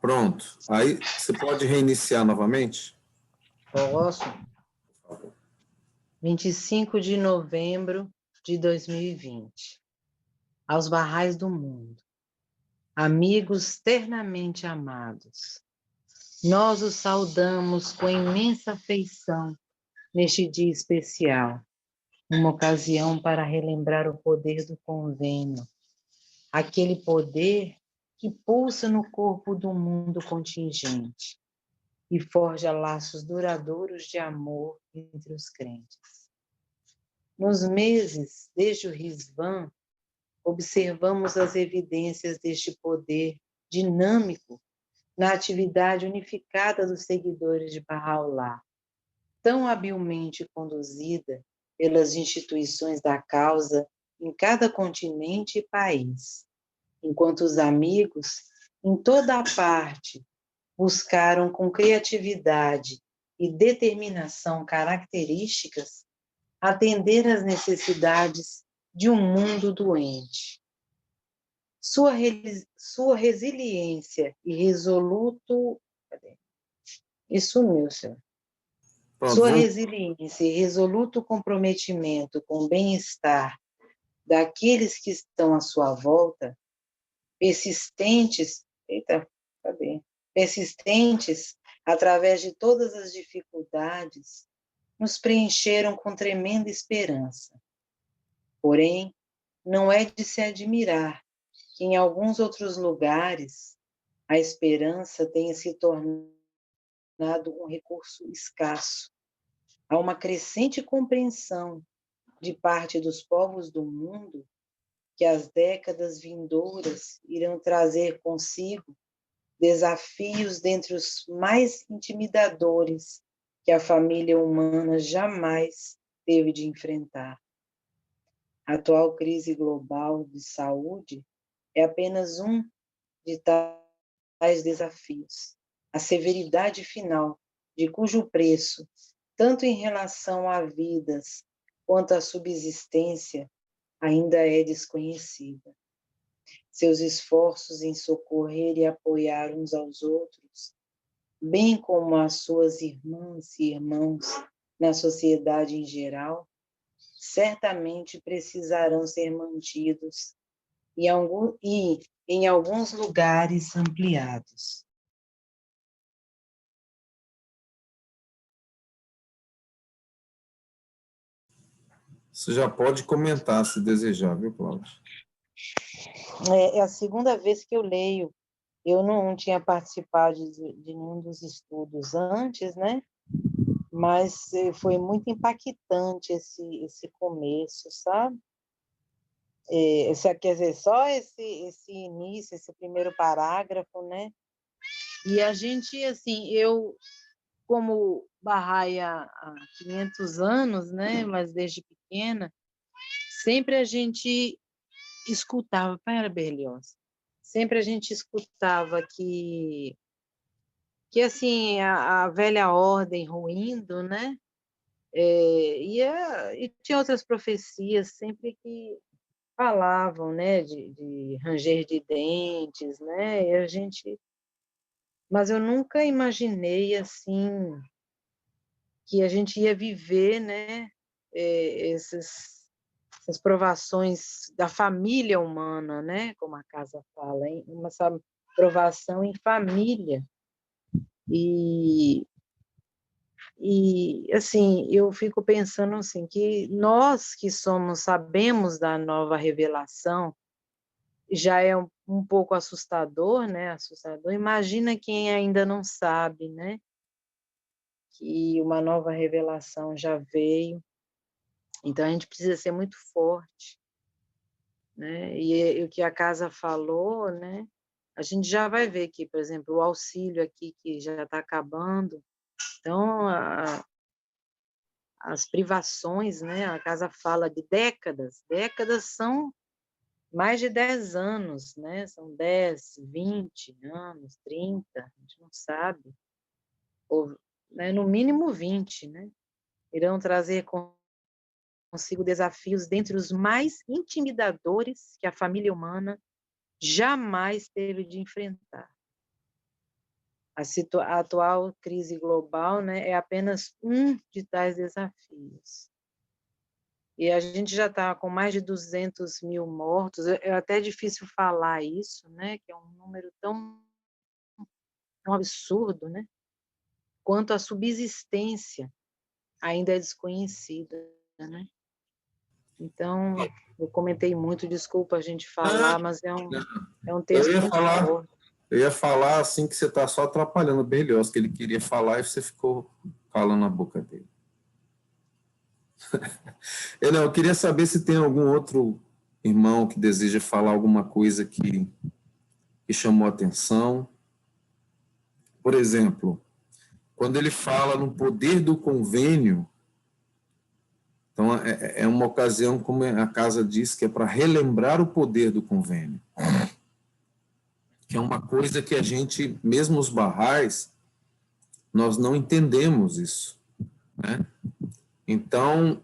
Pronto. Aí você pode reiniciar novamente? Posso? 25 de novembro de 2020. Aos barrais do mundo. Amigos ternamente amados. Nós os saudamos com imensa afeição neste dia especial. Uma ocasião para relembrar o poder do convênio. Aquele poder que pulsa no corpo do mundo contingente e forja laços duradouros de amor entre os crentes. Nos meses desde o Risvan, observamos as evidências deste poder dinâmico na atividade unificada dos seguidores de Bahá'u'lláh, tão habilmente conduzida pelas instituições da causa em cada continente e país, enquanto os amigos, em toda a parte, buscaram com criatividade e determinação características atender às necessidades de um mundo doente. Sua resiliência e resoluto... Isso sumiu, senhor. Sua resiliência e resoluto comprometimento com o bem-estar daqueles que estão à sua volta, persistentes, persistentes através de todas as dificuldades, nos preencheram com tremenda esperança. Porém, não é de se admirar que em alguns outros lugares a esperança tenha se tornado um recurso escasso. Há uma crescente compreensão de parte dos povos do mundo que as décadas vindouras irão trazer consigo desafios dentre os mais intimidadores que a família humana jamais teve de enfrentar. A atual crise global de saúde é apenas um de tais desafios. A severidade final, de cujo preço, tanto em relação a vidas quanto à subsistência, ainda é desconhecida. Seus esforços em socorrer e apoiar uns aos outros, bem como as suas irmãs e irmãos na sociedade em geral, certamente precisarão ser mantidos e em alguns lugares ampliados. Você já pode comentar, se desejar, viu, Cláudia? É a segunda vez que eu leio. Eu não tinha participado de nenhum dos estudos antes, né? Mas foi muito impactante esse começo, sabe? Quer dizer, só esse início, esse primeiro parágrafo, né? E a gente, assim, eu, como Bahá'í há 500 anos, né? Mas desde pequena, sempre a gente escutava, para Berlioz, sempre a gente escutava que assim, a velha ordem ruindo, né? E tinha outras profecias sempre que falavam, né, de ranger de dentes, né? Mas eu nunca imaginei assim que a gente ia viver, né, essas provações da família humana, né, como a casa fala, hein? Essa provação em família. E assim, eu fico pensando assim, que nós que sabemos da nova revelação, já é um pouco assustador, né? Assustador. Imagina quem ainda não sabe, né? Que uma nova revelação já veio. Então a gente precisa ser muito forte, né? E o que a casa falou, né? A gente já vai ver que, por exemplo, o auxílio aqui que já está acabando. Então, as privações, né? A casa fala de décadas. Décadas são mais de 10 anos, né? São 10, 20 anos, 30, a gente não sabe. Ou, né? No mínimo 20, né? Irão trazer consigo desafios dentre os mais intimidadores que a família humana jamais teve de enfrentar. A atual crise global, né, é apenas um de tais desafios. E a gente já está com mais de 200 mil mortos, é até difícil falar isso, né, que é um número tão absurdo, né, quanto a subsistência ainda é desconhecida, né. Então, eu comentei muito, desculpa a gente falar, mas é um texto muito forte. Eu ia falar assim que você está só atrapalhando o Berlioz, que ele queria falar e você ficou calando na boca dele. Eu queria saber se tem algum outro irmão que deseja falar alguma coisa que chamou a atenção. Por exemplo, quando ele fala no poder do convênio, então é uma ocasião, como a casa diz, que é para relembrar o poder do convênio, que é uma coisa que a gente, mesmo os barrais, nós não entendemos isso, né? Então,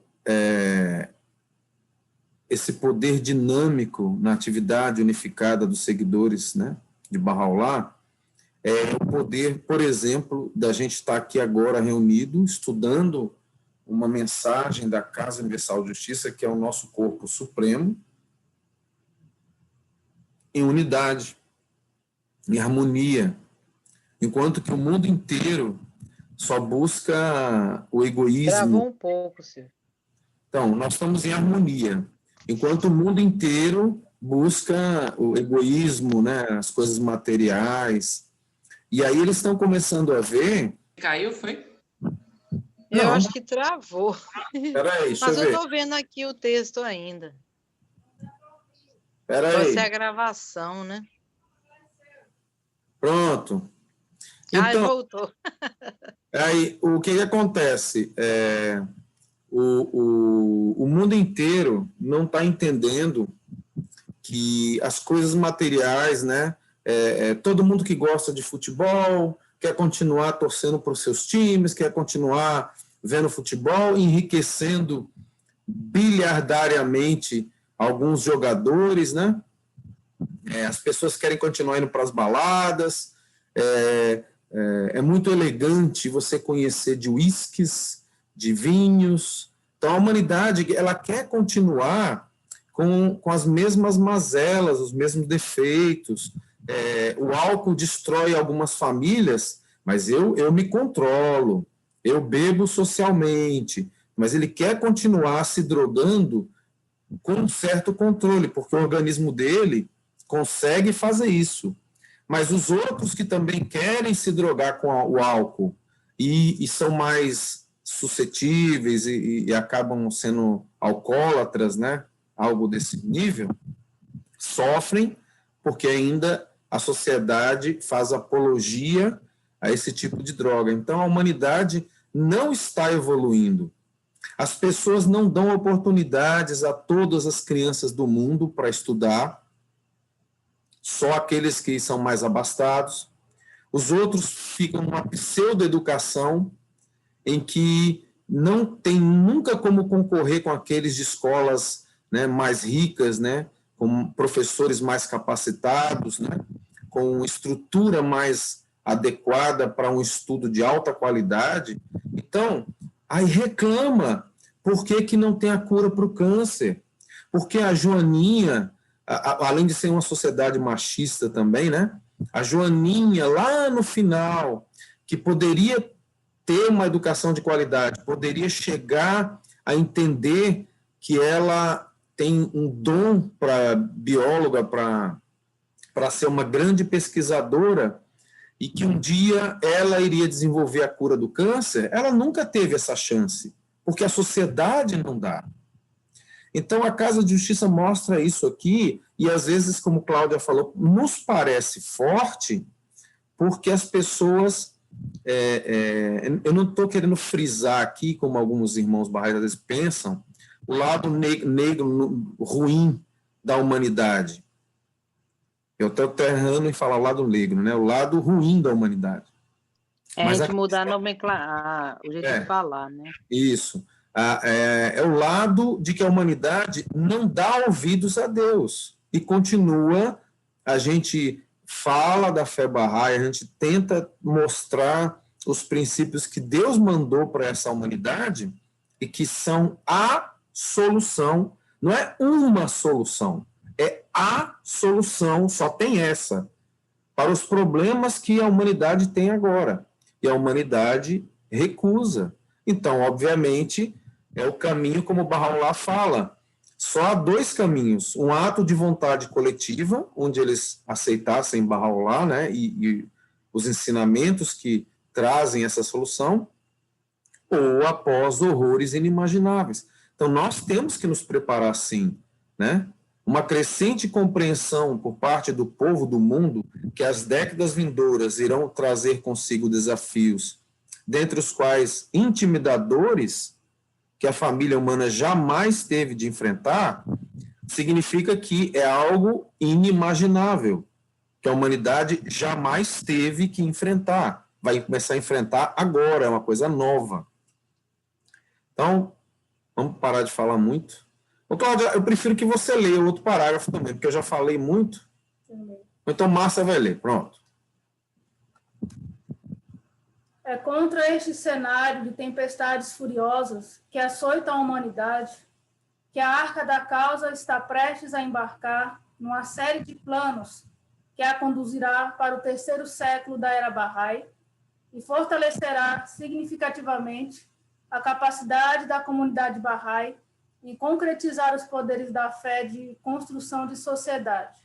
esse poder dinâmico na atividade unificada dos seguidores, né, de Bahá'u'lláh, é o poder, por exemplo, da gente estar aqui agora reunido, estudando uma mensagem da Casa Universal de Justiça, que é o nosso corpo supremo, em unidade, em harmonia, enquanto que o mundo inteiro só busca o egoísmo. Travou um pouco, Silvio. Então, nós estamos em harmonia, enquanto o mundo inteiro busca o egoísmo, né, as coisas materiais. E aí eles estão começando a ver... Caiu, foi? Eu acho que travou. Peraí, deixa mas eu eu ver. estou vendo aqui o texto ainda. Peraí. Pode ser a gravação, né? Pronto. Então, voltou. Aí, o que acontece? O mundo inteiro não está entendendo que as coisas materiais, né? Todo mundo que gosta de futebol quer continuar torcendo para os seus times, quer continuar vendo futebol, enriquecendo bilhardariamente alguns jogadores, né? As pessoas querem continuar indo para as baladas, é muito elegante você conhecer de uísques, de vinhos. Então, a humanidade ela quer continuar com as mesmas mazelas, os mesmos defeitos. O álcool destrói algumas famílias, mas eu me controlo, eu bebo socialmente, mas ele quer continuar se drogando com um certo controle, porque o organismo dele consegue fazer isso. Mas os outros que também querem se drogar com o álcool e são mais suscetíveis e acabam sendo alcoólatras, né? Algo desse nível, sofrem porque ainda a sociedade faz apologia a esse tipo de droga. Então, a humanidade não está evoluindo. As pessoas não dão oportunidades a todas as crianças do mundo para estudar, só aqueles que são mais abastados. Os outros ficam numa pseudo-educação em que não tem nunca como concorrer com aqueles de escolas, né, mais ricas, né, com professores mais capacitados, né, com estrutura mais adequada para um estudo de alta qualidade. Então, aí reclama por que não tem a cura para o câncer, porque a Joaninha, além de ser uma sociedade machista também, né? A Joaninha, lá no final, que poderia ter uma educação de qualidade, poderia chegar a entender que ela tem um dom para bióloga, para ser uma grande pesquisadora, e que um dia ela iria desenvolver a cura do câncer, ela nunca teve essa chance, porque a sociedade não dá. Então, a Casa de Justiça mostra isso aqui, e às vezes, como Cláudia falou, nos parece forte, porque as pessoas... eu não estou querendo frisar aqui, como alguns irmãos barrais às vezes pensam, o lado negro ruim da humanidade. Eu estou errando em falar o lado negro, né? O lado ruim da humanidade. Mas a gente mudar o jeito de falar, né? Isso. É o lado de que a humanidade não dá ouvidos a Deus e continua a gente fala da fé Bahá'í, a gente tenta mostrar os princípios que Deus mandou para essa humanidade e que são a solução, não é uma solução, é a solução, só tem essa, para os problemas que a humanidade tem agora. E a humanidade recusa. Então, obviamente, é o caminho, como Bahá'u'lláh fala, só há dois caminhos: um ato de vontade coletiva, onde eles aceitassem Bahá'u'lláh, né, e os ensinamentos que trazem essa solução, ou após horrores inimagináveis. Então, nós temos que nos preparar, sim, né? Uma crescente compreensão por parte do povo do mundo que as décadas vindouras irão trazer consigo desafios, dentre os quais intimidadores, que a família humana jamais teve de enfrentar, significa que é algo inimaginável, que a humanidade jamais teve que enfrentar. Vai começar a enfrentar agora, é uma coisa nova. Então, vamos parar de falar muito. Ô, Cláudia, eu prefiro que você leia o outro parágrafo também, porque eu já falei muito. Então, Márcia vai ler, pronto. É contra este cenário de tempestades furiosas que açoitam a humanidade que a Arca da Causa está prestes a embarcar numa série de planos que a conduzirá para o terceiro século da Era Bahá'í e fortalecerá significativamente a capacidade da comunidade Bahá'í em concretizar os poderes da fé de construção de sociedade.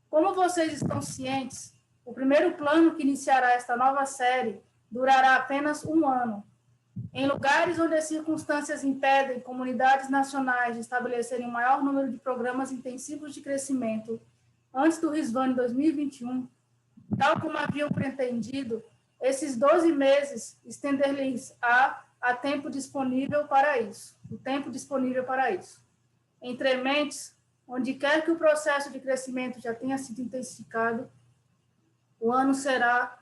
Como vocês estão cientes, o primeiro plano que iniciará esta nova série durará apenas 1 ano. Em lugares onde as circunstâncias impedem comunidades nacionais de estabelecerem um maior número de programas intensivos de crescimento antes do Rizvani 2021, tal como haviam pretendido, esses 12 meses estender-lhes-á tempo disponível para isso, o tempo disponível para isso. Entre mentes, onde quer que o processo de crescimento já tenha sido intensificado, o ano será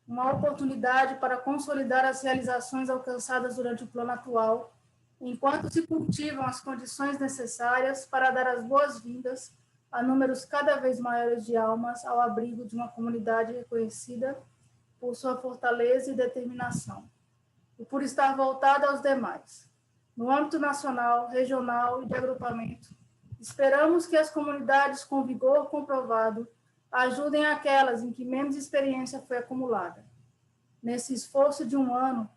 uma oportunidade para consolidar as realizações alcançadas durante o plano atual, enquanto se cultivam as condições necessárias para dar as boas-vindas a números cada vez maiores de almas ao abrigo de uma comunidade reconhecida por sua fortaleza e determinação, e por estar voltada aos demais. No âmbito nacional, regional e de agrupamento, esperamos que as comunidades com vigor comprovado ajudem aquelas em que menos experiência foi acumulada. Nesse esforço de 1 ano,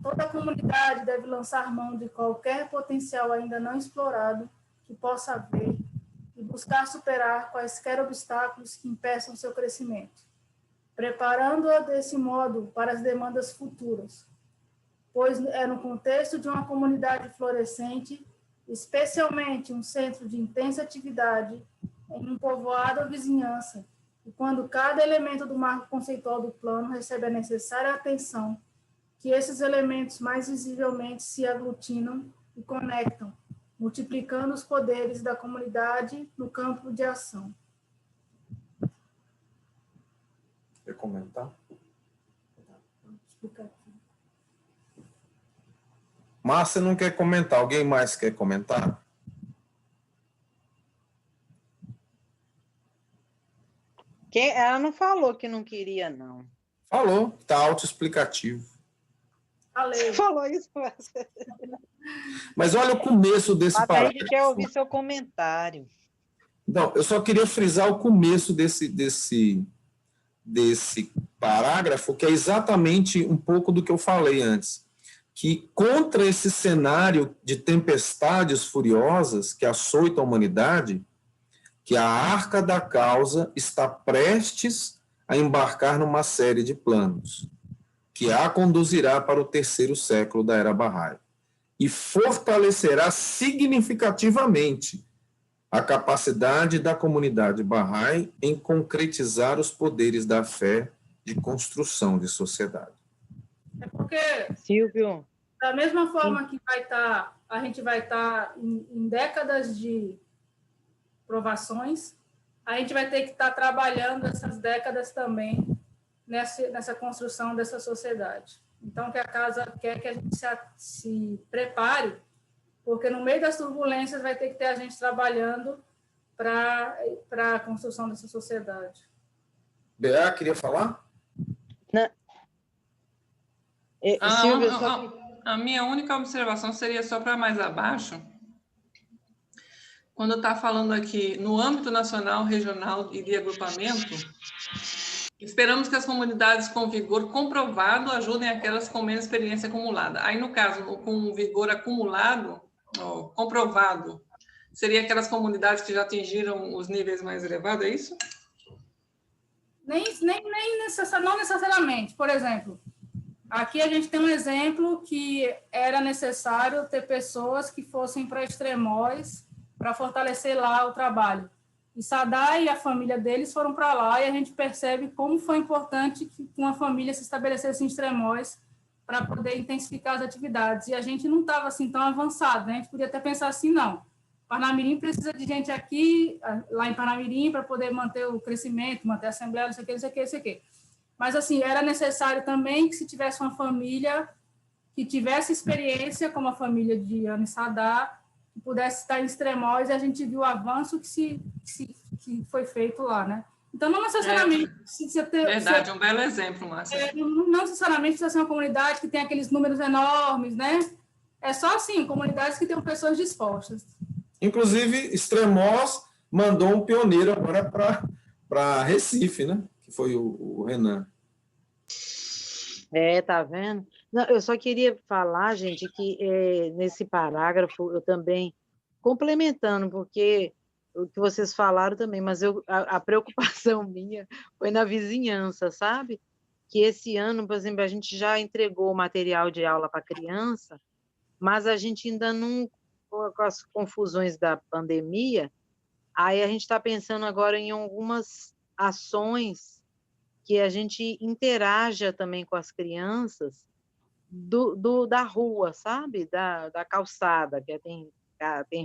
toda a comunidade deve lançar mão de qualquer potencial ainda não explorado que possa haver e buscar superar quaisquer obstáculos que impeçam seu crescimento, preparando-a desse modo para as demandas futuras, pois é no contexto de uma comunidade florescente, especialmente um centro de intensa atividade, em um povoado ou vizinhança, e quando cada elemento do marco conceitual do plano recebe a necessária atenção, que esses elementos mais visivelmente se aglutinam e conectam, multiplicando os poderes da comunidade no campo de ação. Quer comentar? Márcia não quer comentar. Alguém mais quer comentar? Ela não falou que não queria, não. Falou, está autoexplicativo. Você falou isso, Márcia? Mas olha o começo desse parágrafo. A gente quer ouvir seu comentário. Não, eu só queria frisar o começo desse parágrafo, que é exatamente um pouco do que eu falei antes, que contra esse cenário de tempestades furiosas que açoitam a humanidade, que a Arca da Causa está prestes a embarcar numa série de planos, que a conduzirá para o terceiro século da Era Bahá'í, e fortalecerá significativamente a capacidade da comunidade Bahá'í em concretizar os poderes da fé de construção de sociedade. É porque, Silvio, da mesma forma que a gente vai estar em décadas de provações, a gente vai ter que estar trabalhando essas décadas também nessa construção dessa sociedade. Então, que a casa quer que a gente se prepare, porque no meio das turbulências vai ter que ter a gente trabalhando para a construção dessa sociedade. Bea, queria falar? Silvia, a minha única observação seria só para mais abaixo, quando está falando aqui no âmbito nacional, regional e de agrupamento, esperamos que as comunidades com vigor comprovado ajudem aquelas com menos experiência acumulada. Aí, no caso, com vigor acumulado, comprovado, seria aquelas comunidades que já atingiram os níveis mais elevados, é isso? Não necessariamente. Por exemplo, aqui a gente tem um exemplo que era necessário ter pessoas que fossem para Extremóis para fortalecer lá o trabalho. E Sadá e a família deles foram para lá e a gente percebe como foi importante que uma família se estabelecesse em Extremóis para poder intensificar as atividades. E a gente não estava assim tão avançado, né? A gente podia até pensar assim, não, Parnamirim precisa de gente aqui, lá em Parnamirim, para poder manter o crescimento, manter a assembleia, não sei o que, não sei o que, não sei o que. Mas, assim, era necessário também que se tivesse uma família que tivesse experiência, como a família de Ana e Sadá, que pudesse estar em Extremóis, e a gente viu o avanço que foi feito lá, né? Então, não necessariamente precisa ter... Verdade, um belo exemplo, Márcia. Não necessariamente precisa ser uma comunidade que tem aqueles números enormes, né? É só, assim, comunidades que tenham pessoas dispostas. Inclusive, Extremós mandou um pioneiro agora para Recife, né? Que foi o Renan. Tá vendo? Não, eu só queria falar, gente, que nesse parágrafo eu também, complementando, porque o que vocês falaram também, mas a preocupação minha foi na vizinhança, sabe? Que esse ano, por exemplo, a gente já entregou o material de aula para criança, mas a gente ainda não, com as confusões da pandemia, aí a gente está pensando agora em algumas ações que a gente interaja também com as crianças da rua, sabe? Da calçada, que tem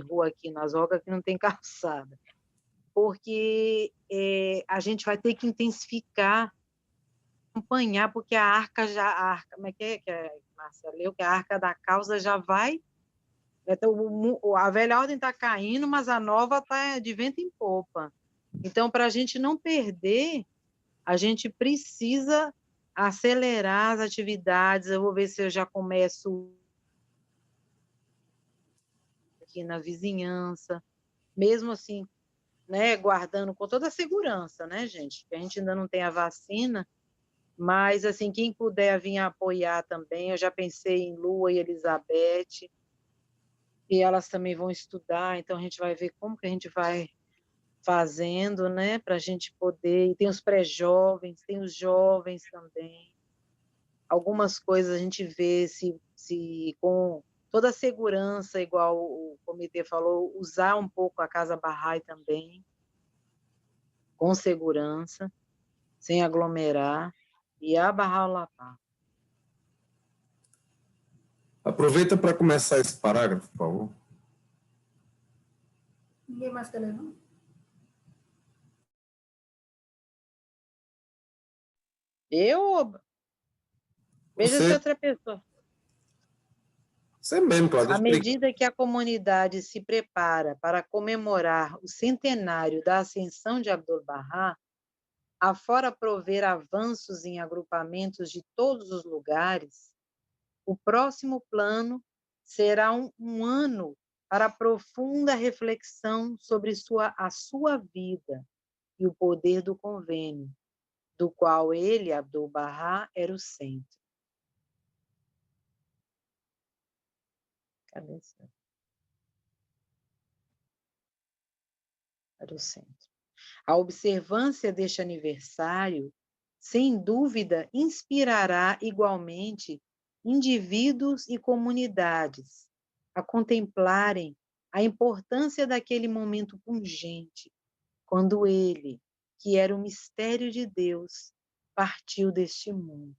rua aqui nas Ocas que não tem calçada. Porque a gente vai ter que intensificar, acompanhar, porque como é que a Márcia leu? Que a arca da causa já vai... a velha ordem está caindo, mas a nova está de vento em popa. Então, para a gente não perder, a gente precisa acelerar as atividades. Eu vou ver se eu já começo aqui na vizinhança, mesmo assim, né, guardando com toda a segurança, né, gente? A gente ainda não tem a vacina, mas, assim, quem puder vir apoiar também, eu já pensei em Lua e Elizabeth, e elas também vão estudar, então a gente vai ver como que a gente vai fazendo, né, para a gente poder, e tem os pré-jovens, tem os jovens também, algumas coisas a gente vê se com toda a segurança, igual o comitê falou, usar um pouco a Casa Bahá'í também, com segurança, sem aglomerar, e abarrar o lapá. Aproveita para começar esse parágrafo, por favor. Ninguém mais quer ler, não? Veja se outra pessoa. Você mesmo, Cláudia. À medida que a comunidade se prepara para comemorar o centenário da ascensão de Abdu'l-Bahá, afora prover avanços em agrupamentos de todos os lugares, o próximo plano será um ano para profunda reflexão sobre a sua vida e o poder do convênio, do qual ele, Abdu'l-Bahá, era o centro. Cadê isso? Era o centro. A observância deste aniversário, sem dúvida, inspirará igualmente indivíduos e comunidades a contemplarem a importância daquele momento pungente, quando ele, que era o mistério de Deus, partiu deste mundo.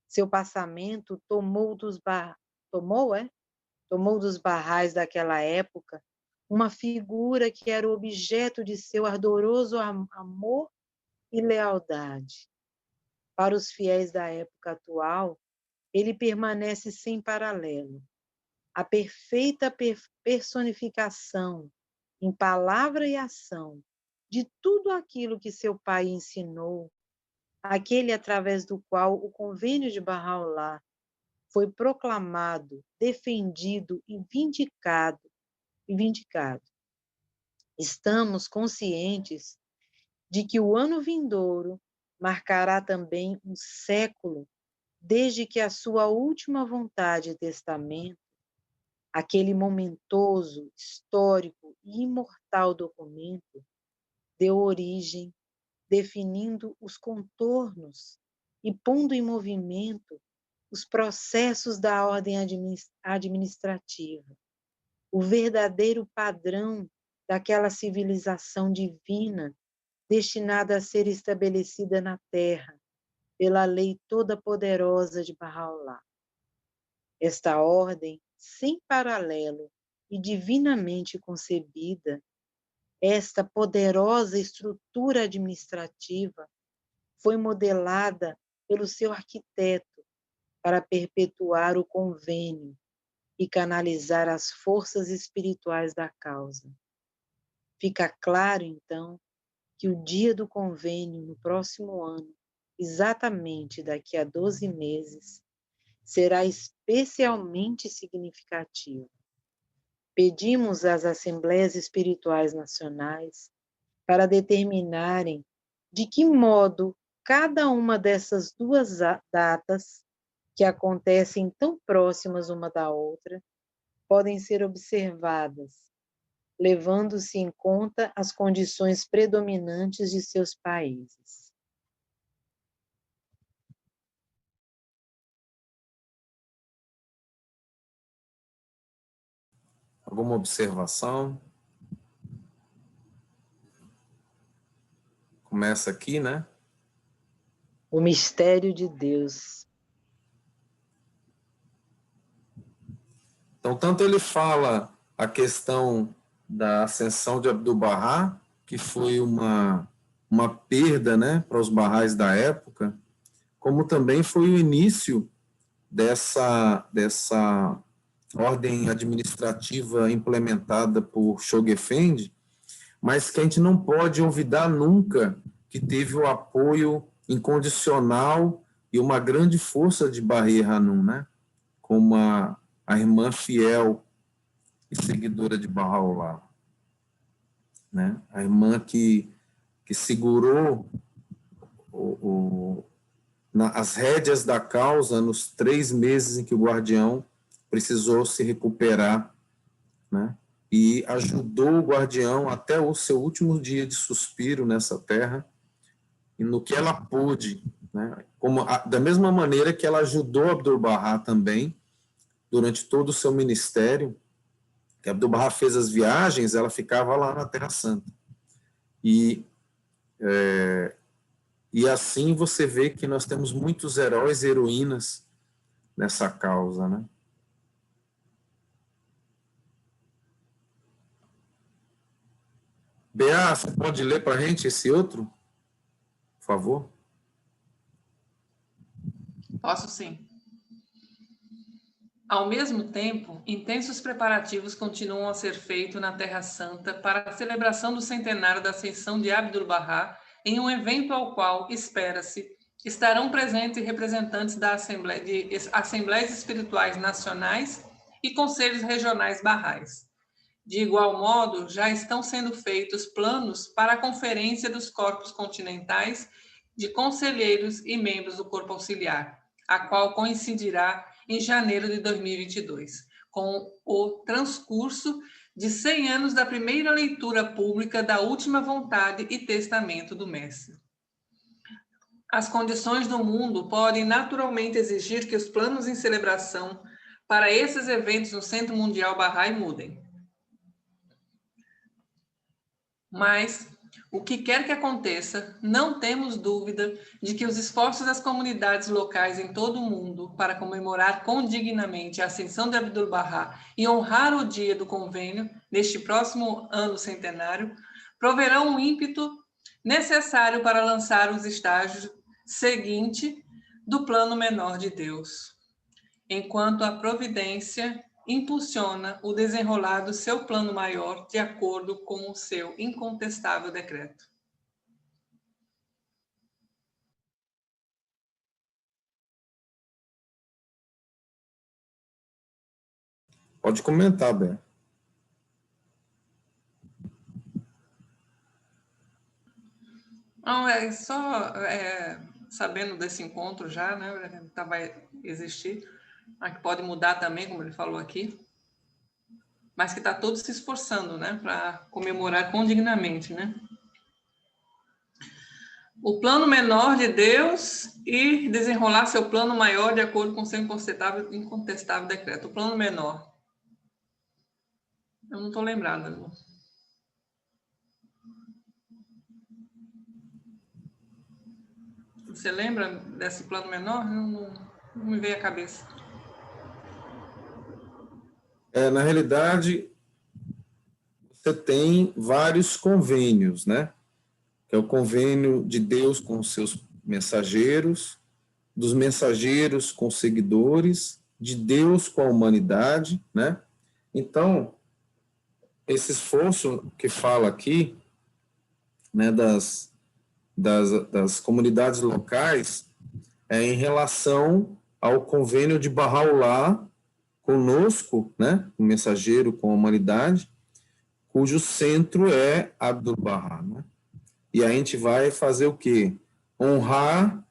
Seu passamento tomou dos barrais daquela época uma figura que era o objeto de seu ardoroso amor e lealdade. Para os fiéis da época atual, ele permanece sem paralelo. A perfeita personificação, em palavra e ação, de tudo aquilo que seu pai ensinou aquele através do qual o convênio de Bahá'u'lláh foi proclamado, defendido e vindicado. Estamos conscientes de que o ano vindouro marcará também um século desde que a sua última vontade e testamento, aquele momentoso, histórico e imortal documento, deu origem, definindo os contornos e pondo em movimento os processos da ordem administrativa, o verdadeiro padrão daquela civilização divina destinada a ser estabelecida na Terra pela lei toda-poderosa de Bahá'u'lláh. Esta ordem, sem paralelo e divinamente concebida, esta poderosa estrutura administrativa foi modelada pelo seu arquiteto para perpetuar o convênio e canalizar as forças espirituais da causa. Fica claro, então, que o dia do convênio no próximo ano, exatamente daqui a 12 meses, será especialmente significativo. Pedimos às Assembleias Espirituais Nacionais para determinarem de que modo cada uma dessas duas datas, que acontecem tão próximas uma da outra, podem ser observadas, levando-se em conta as condições predominantes de seus países. Alguma observação? Começa aqui, né? O mistério de Deus. Então, tanto ele fala a questão da ascensão de Abdu'l-Bahá, que foi uma perda, né, para os Bahás da época, como também foi o início dessa ordem administrativa implementada por Shoghi Effendi, mas que a gente não pode olvidar nunca que teve o apoio incondicional e uma grande força de Bahir Hanum, né? Como a irmã fiel e seguidora de Bahá'u'lláh, né? A irmã que segurou as rédeas da causa nos 3 meses em que o guardião precisou se recuperar, né? E ajudou o guardião até o seu último dia de suspiro nessa terra, e no que ela pôde, né? Da mesma maneira que ela ajudou Abdu'l-Bahá também, durante todo o seu ministério, que Abdu'l-Bahá fez as viagens, ela ficava lá na Terra Santa. E assim você vê que nós temos muitos heróis e heroínas nessa causa, né? Bea, você pode ler para a gente esse outro, por favor? Posso sim. Ao mesmo tempo, intensos preparativos continuam a ser feitos na Terra Santa para a celebração do centenário da ascensão de Abdu'l-Bahá, em um evento ao qual, espera-se, estarão presentes representantes de Assembleias Espirituais Nacionais e Conselhos Regionais Bahais. De igual modo, já estão sendo feitos planos para a Conferência dos Corpos Continentais de Conselheiros e Membros do Corpo Auxiliar, a qual coincidirá em janeiro de 2022, com o transcurso de 100 anos da primeira leitura pública da última vontade e testamento do Mestre. As condições do mundo podem naturalmente exigir que os planos em celebração para esses eventos no Centro Mundial Bahá'í mudem. Mas, o que quer que aconteça, não temos dúvida de que os esforços das comunidades locais em todo o mundo para comemorar condignamente a ascensão de Abdu'l-Bahá e honrar o dia do convênio, neste próximo ano centenário, proverão um ímpeto necessário para lançar os estágios seguintes do plano menor de Deus, enquanto a providência impulsiona o desenrolar do seu plano maior de acordo com o seu incontestável decreto. Pode comentar, Bé. Não, é só sabendo desse encontro já, né? Vai existir, mas que pode mudar também, como ele falou aqui, mas que está todo se esforçando, né? Para comemorar condignamente, né? O plano menor de Deus e desenrolar seu plano maior de acordo com seu incontestável decreto. O plano menor. Eu não estou lembrada. Não. Você lembra desse plano menor? Não me veio à cabeça. Na realidade, você tem vários convênios, né? Que é o convênio de Deus com os seus mensageiros, dos mensageiros com os seguidores, de Deus com a humanidade, né? Então, esse esforço que fala aqui, né, das comunidades locais, é em relação ao convênio de Bahá'u'lláh conosco, né, o mensageiro com a humanidade, cujo centro é Abdu'l-Bahá, né? E a gente vai fazer o quê? Honrar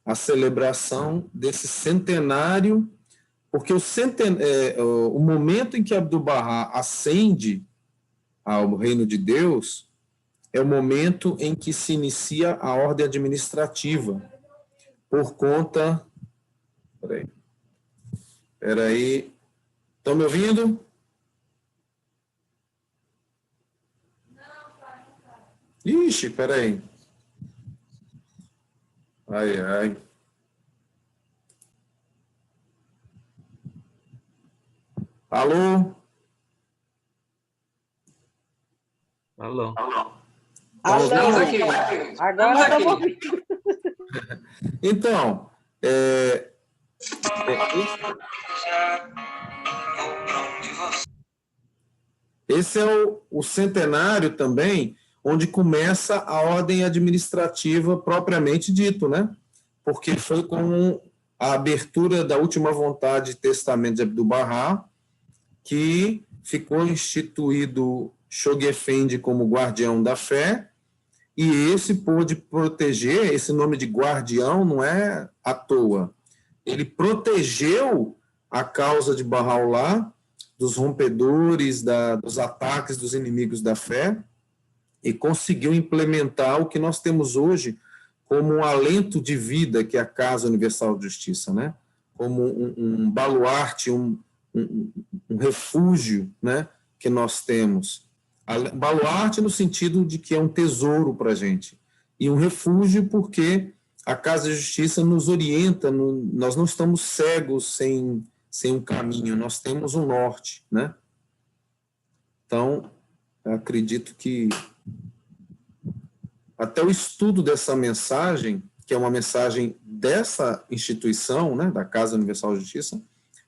a celebração desse centenário, porque o momento em que Abdu'l-Bahá ascende ao reino de Deus é o momento em que se inicia a ordem administrativa, por conta... Peraí. Estão me ouvindo? Ixi, peraí. Ai, ai. Alô? Alô? Alô? Estamos aqui. Agora Estamos eu aqui. Então, esse é o centenário também, onde começa a ordem administrativa propriamente dito, né? Porque foi com a abertura da última vontade de testamento de Abdu'l-Bahá que ficou instituído Shoghi Effendi como guardião da fé, e esse pôde proteger, esse nome de guardião não é à toa, ele protegeu a causa de Bahá'u'lláh dos rompedores, dos ataques dos inimigos da fé, e conseguiu implementar o que nós temos hoje como um alento de vida, que é a Casa Universal de Justiça, né? Como um baluarte, um refúgio, né, que nós temos. Baluarte no sentido de que é um tesouro para a gente, e um refúgio porque a Casa de Justiça nos orienta, nós não estamos cegos sem um caminho, nós temos um norte, né? Então, eu acredito que até o estudo dessa mensagem, que é uma mensagem dessa instituição, né, da Casa Universal de Justiça,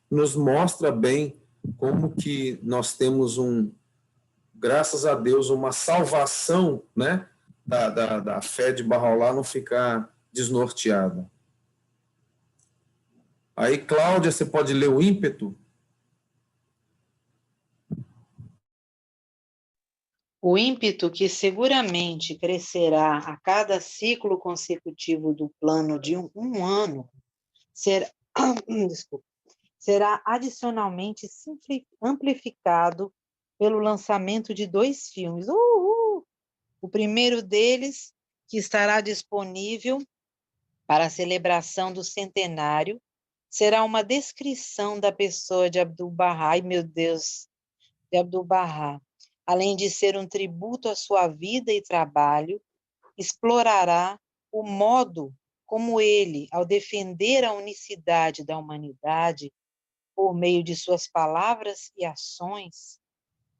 nos mostra bem como que nós temos graças a Deus, uma salvação, né, da fé de Bahá'u'lláh não ficar desnorteada. Aí, Cláudia, você pode ler o ímpeto? O ímpeto que seguramente crescerá a cada ciclo consecutivo do plano de um ano será adicionalmente amplificado pelo lançamento de 2 filmes. O primeiro deles, que estará disponível para a celebração do centenário, será uma descrição da pessoa de Abdu'l-Bahá, ai meu Deus, de Abdu'l-Bahá. Além de ser um tributo à sua vida e trabalho, explorará o modo como ele, ao defender a unicidade da humanidade por meio de suas palavras e ações,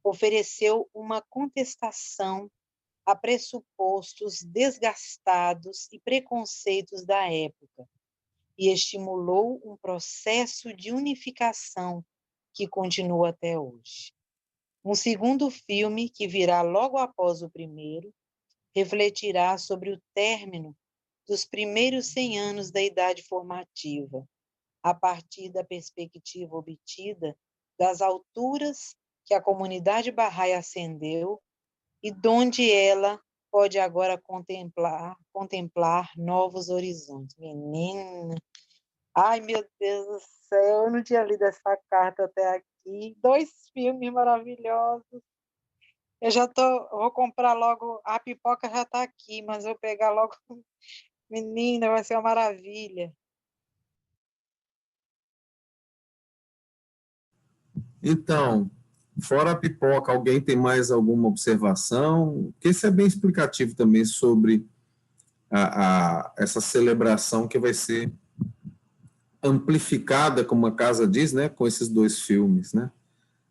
ofereceu uma contestação a pressupostos desgastados e preconceitos da época e estimulou um processo de unificação que continua até hoje. Um segundo filme, que virá logo após o primeiro, refletirá sobre o término dos primeiros 100 anos da idade formativa, a partir da perspectiva obtida das alturas que a comunidade Bahá'í ascendeu e donde ela pode agora contemplar novos horizontes. Menina, ai, meu Deus do céu, eu não tinha lido essa carta até aqui. 2 filmes maravilhosos. Vou comprar logo, a pipoca já está aqui, mas eu vou pegar logo. Menina, vai ser uma maravilha. Então, fora a pipoca, alguém tem mais alguma observação? Porque isso é bem explicativo também sobre essa celebração que vai ser amplificada, como a casa diz, né, com esses 2 filmes, né?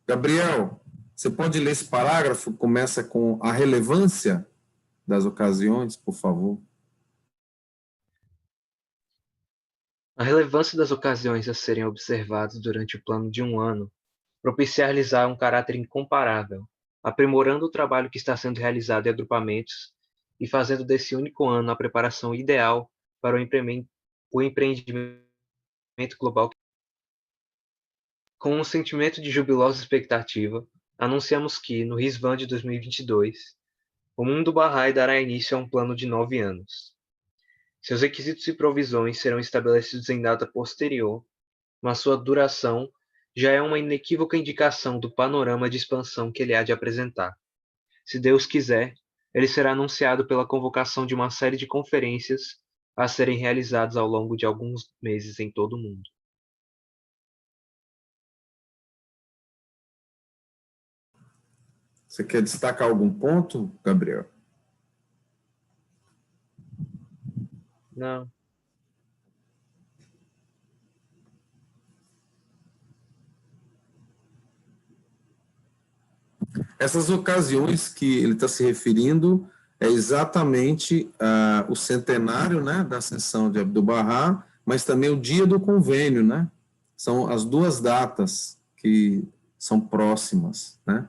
Gabriel, você pode ler esse parágrafo? Começa com a relevância das ocasiões, por favor. A relevância das ocasiões a serem observadas durante o plano de um ano propicia-lhes um caráter incomparável, aprimorando o trabalho que está sendo realizado em agrupamentos e fazendo desse único ano a preparação ideal para o empreendimento global. Com um sentimento de jubilosa expectativa, anunciamos que, no Rizvan de 2022, o Mundo Bahá'í dará início a um plano de 9 anos. Seus requisitos e provisões serão estabelecidos em data posterior, mas sua duração já é uma inequívoca indicação do panorama de expansão que ele há de apresentar. Se Deus quiser, ele será anunciado pela convocação de uma série de conferências a serem realizadas ao longo de alguns meses em todo o mundo. Você quer destacar algum ponto, Gabriel? Não. Essas ocasiões que ele está se referindo é exatamente o centenário, né, da ascensão de Abdu'l-Bahá, mas também o dia do convênio, né? São as 2 datas que são próximas, né?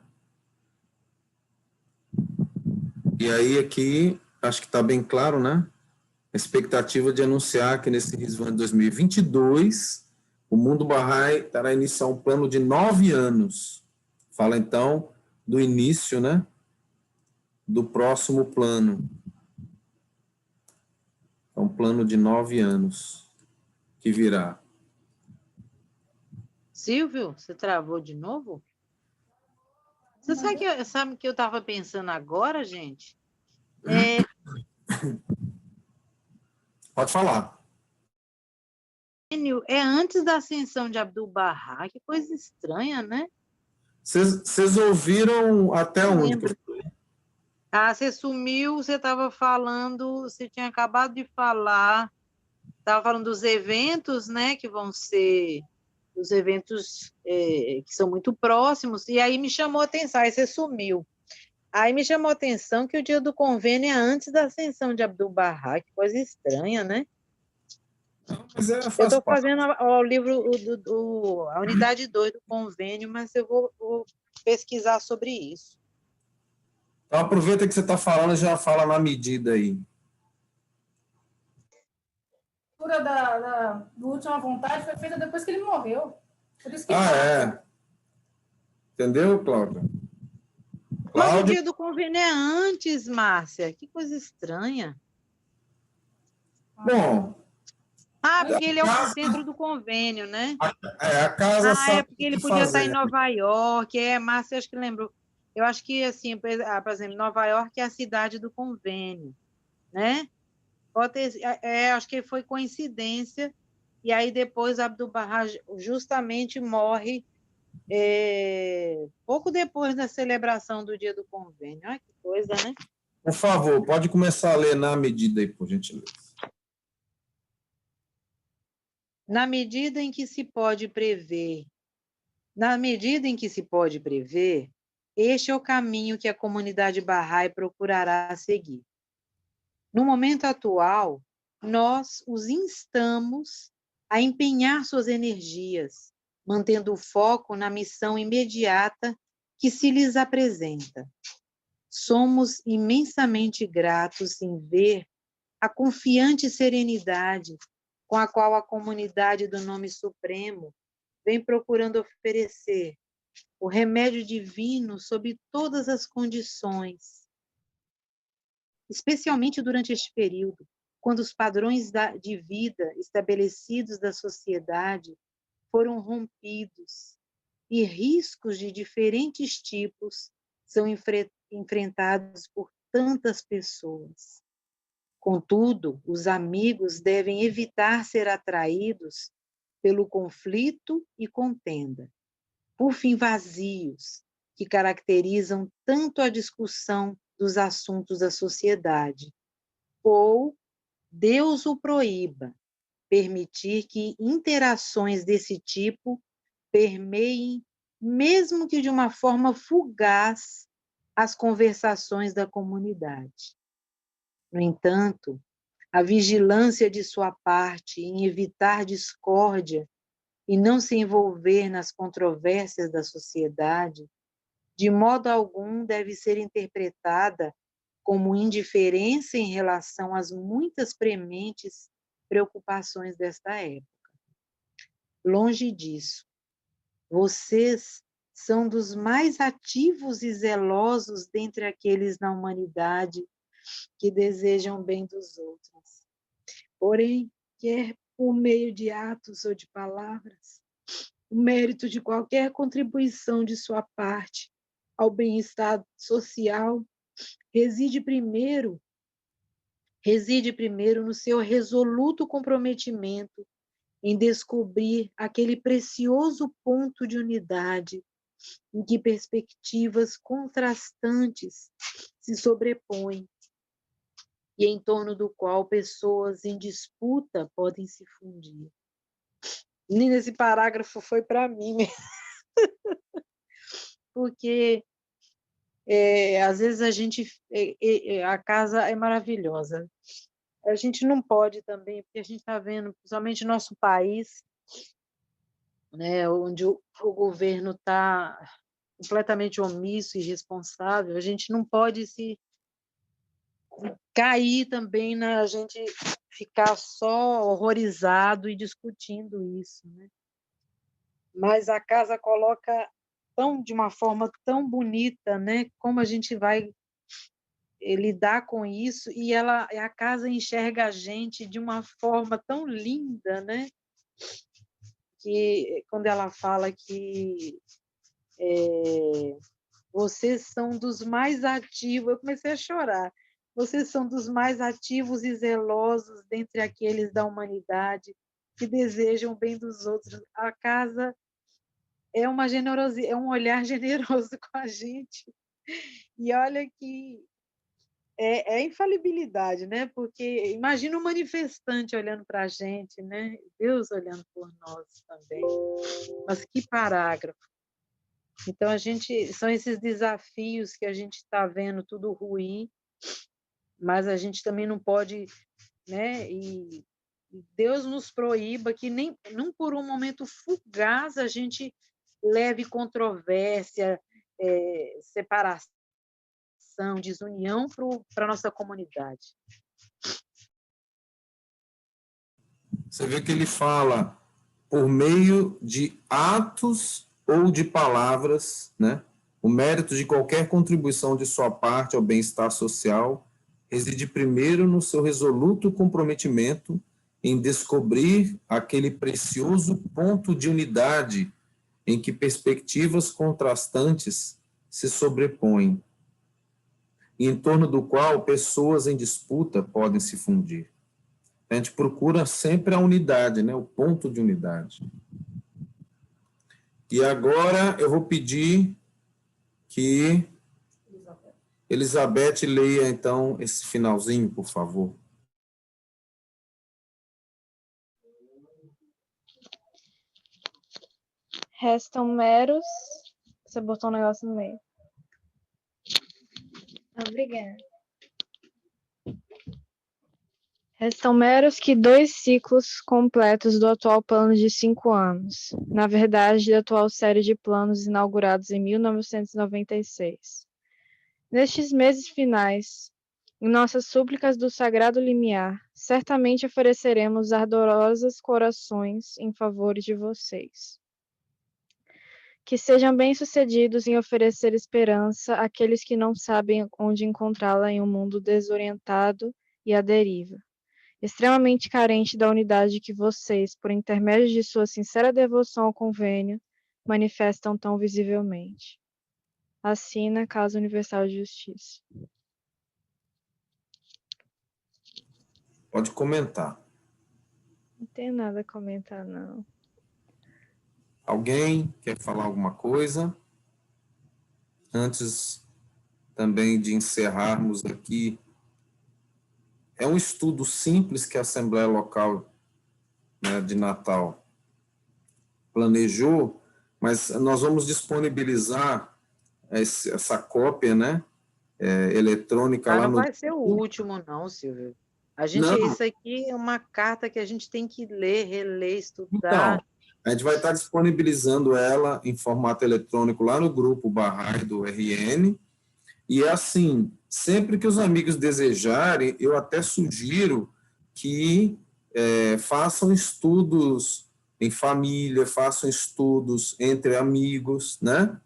E aí aqui, acho que está bem claro, né? A expectativa de anunciar que nesse Rizvan de 2022, o Mundo Bahá'í dará iniciar um plano de 9 anos. Fala, então, do início, né, do próximo plano. É um plano de 9 anos que virá. Silvio, você travou de novo? Você sabe que eu estava pensando agora, gente? Pode falar. É antes da ascensão de Abdu'l-Bahá, que coisa estranha, né? Vocês ouviram até Eu onde? lembro. Ah, você sumiu, você estava falando, você tinha acabado de falar, estava falando dos eventos, né, que vão ser os eventos que são muito próximos, e aí me chamou a atenção, aí você sumiu. Aí me chamou a atenção que o dia do convênio é antes da ascensão de Abdu'l-Bahá, que coisa estranha, né? Mas eu estou fazendo o livro, a unidade 2 do convênio, mas eu vou pesquisar sobre isso. Então aproveita que você está falando e já fala na medida aí. A leitura do Última Vontade foi feita depois que ele morreu. Por isso que é. Entendeu, Cláudia? Mas o dia do convênio é antes, Márcia. Que coisa estranha. Bom... porque ele é o centro do convênio, né? A casa sabe é porque ele podia estar em Nova York. Márcia, acho que lembrou. Eu acho que, assim, por exemplo, Nova York é a cidade do convênio, né? Pode ter, acho que foi coincidência. E aí, depois, Abdu'l-Bahá justamente morre pouco depois da celebração do dia do convênio. Olha que coisa, né? Por favor, pode começar a ler na medida aí, por gentileza. Na medida em que se pode prever, este é o caminho que a comunidade Bahá'í procurará seguir. No momento atual, nós os instamos a empenhar suas energias, mantendo o foco na missão imediata que se lhes apresenta. Somos imensamente gratos em ver a confiante serenidade com a qual a comunidade do Nome Supremo vem procurando oferecer o remédio divino sob todas as condições, especialmente durante este período, quando os padrões de vida estabelecidos da sociedade foram rompidos e riscos de diferentes tipos são enfrentados por tantas pessoas. Contudo, os amigos devem evitar ser atraídos pelo conflito e contenda, por fim vazios, que caracterizam tanto a discussão dos assuntos da sociedade, ou Deus o proíba, permitir que interações desse tipo permeiem, mesmo que de uma forma fugaz, as conversações da comunidade. No entanto, a vigilância de sua parte em evitar discórdia e não se envolver nas controvérsias da sociedade, de modo algum deve ser interpretada como indiferença em relação às muitas prementes preocupações desta época. Longe disso, vocês são dos mais ativos e zelosos dentre aqueles na humanidade que desejam o bem dos outros. Porém, quer por meio de atos ou de palavras, o mérito de qualquer contribuição de sua parte ao bem-estar social reside primeiro no seu resoluto comprometimento em descobrir aquele precioso ponto de unidade em que perspectivas contrastantes se sobrepõem e em torno do qual pessoas em disputa podem se fundir. Linda, esse parágrafo foi para mim, porque às vezes a casa é maravilhosa. A gente não pode também, porque a gente está vendo, principalmente no nosso país, né, onde o governo está completamente omisso e irresponsável, a gente não pode se cair também a gente ficar só horrorizado e discutindo isso, né? Mas a casa coloca de uma forma tão bonita, né? Como a gente vai lidar com isso, e a casa enxerga a gente de uma forma tão linda, né? Que quando ela fala que vocês são dos mais ativos, eu comecei a chorar. Vocês são dos mais ativos e zelosos dentre aqueles da humanidade que desejam o bem dos outros. A casa é é um olhar generoso com a gente. E olha que é infalibilidade, né? Porque imagina um manifestante olhando para a gente, né? Deus olhando por nós também. Mas que parágrafo. Então, são esses desafios que a gente está vendo tudo ruim, mas a gente também não pode, né? E Deus nos proíba que não por um momento fugaz a gente leve controvérsia, separação, desunião para a nossa comunidade. Você vê que ele fala por meio de atos ou de palavras, né? O mérito de qualquer contribuição de sua parte ao bem-estar social reside primeiro no seu resoluto comprometimento em descobrir aquele precioso ponto de unidade em que perspectivas contrastantes se sobrepõem, e em torno do qual pessoas em disputa podem se fundir. A gente procura sempre a unidade, né? O ponto de unidade. E agora eu vou pedir que Elizabeth leia, então, esse finalzinho, por favor. Restam meros... Você botou um negócio no meio. Obrigada. Restam meros que 2 ciclos completos do atual plano de 5 anos. Na verdade, da atual série de planos inaugurados em 1996. Nestes meses finais, em nossas súplicas do Sagrado Limiar, certamente ofereceremos ardorosos corações em favor de vocês. Que sejam bem-sucedidos em oferecer esperança àqueles que não sabem onde encontrá-la em um mundo desorientado e à deriva, extremamente carente da unidade que vocês, por intermédio de sua sincera devoção ao convênio, manifestam tão visivelmente. Assina Casa Universal de Justiça. Pode comentar. Não tem nada a comentar, não. Alguém quer falar alguma coisa? Antes também de encerrarmos aqui, é um estudo simples que a Assembleia Local, né, de Natal planejou, mas nós vamos disponibilizar essa cópia, né, eletrônica lá Não no... vai ser o último, não, Silvio. Isso aqui é uma carta que a gente tem que ler, reler, estudar. Então, a gente vai estar disponibilizando ela em formato eletrônico lá no grupo Bahá'í do RN. E assim, sempre que os amigos desejarem, eu até sugiro que façam estudos em família, façam estudos entre amigos, né?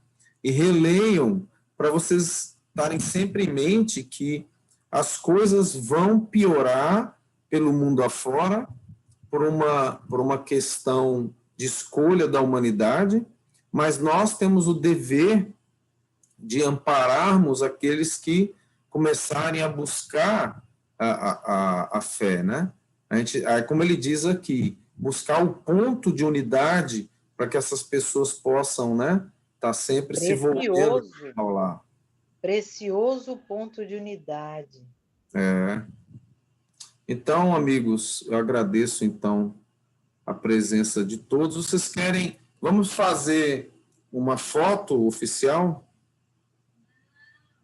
E releiam, para vocês estarem sempre em mente que as coisas vão piorar pelo mundo afora, por uma questão de escolha da humanidade, mas nós temos o dever de ampararmos aqueles que começarem a buscar a fé, né? Como ele diz aqui, buscar o ponto de unidade para que essas pessoas possam, né, estar sempre se voltando ao lar. Precioso ponto de unidade. Então, amigos, eu agradeço, então, a presença de todos. Vocês querem... Vamos fazer uma foto oficial?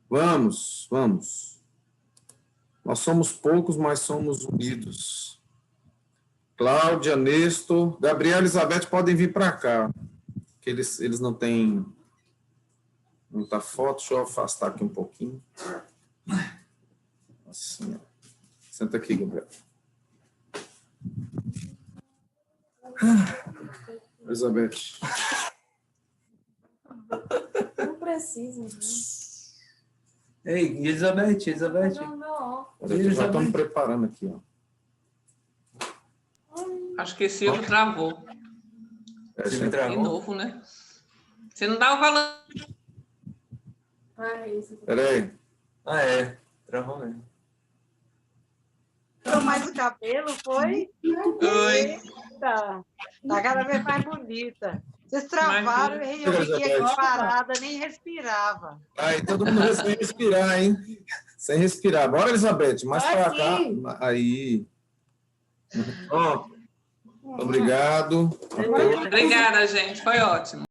Vamos. Nós somos poucos, mas somos unidos. Cláudia, Nestor, Gabriel e Elizabeth podem vir para cá, que eles não têm muita foto. Deixa eu afastar aqui um pouquinho. Assim, ó. Senta aqui, Gabriel. Elizabeth. Não precisa, né? Ei, Elizabeth. Não. Já estamos preparando aqui, ó. Acho que esse Silvio travou. Silvio travou. De novo, né? Você não estava falando. Peraí. Travou mesmo. Tirou mais o cabelo, foi? Oi. Eita, tá cada vez mais bonita. Vocês travaram e eu fiquei aqui parada, nem respirava. Aí, todo mundo sem respirar, hein? Sem respirar. Bora, Elizabeth, mais para cá. Aí. Pronto. Obrigado. Obrigada, gente. Foi ótimo.